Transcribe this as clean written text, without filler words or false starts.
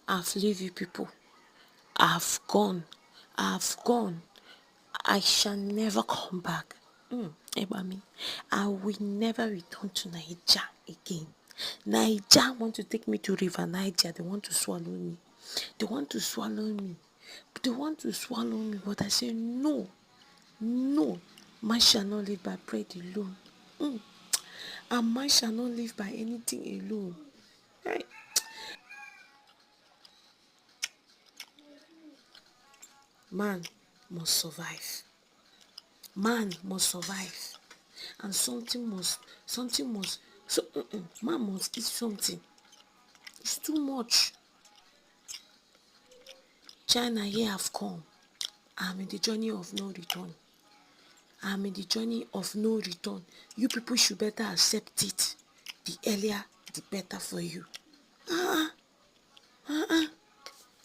I've leave you people. I've gone. I've gone. I shall never come back. Ebami, I will never return to Naija again. Naija want to take me to River Niger. They want to swallow me. They want to swallow me. They want to swallow me. But I say no. No. Man shall not live by bread alone. And man shall not live by anything alone. Hey. Man must survive. Man must survive. And man must eat something. It's too much. China, here I've come. I'm in the journey of no return. I'm in the journey of no return. You people should better accept it. The earlier, the better for you.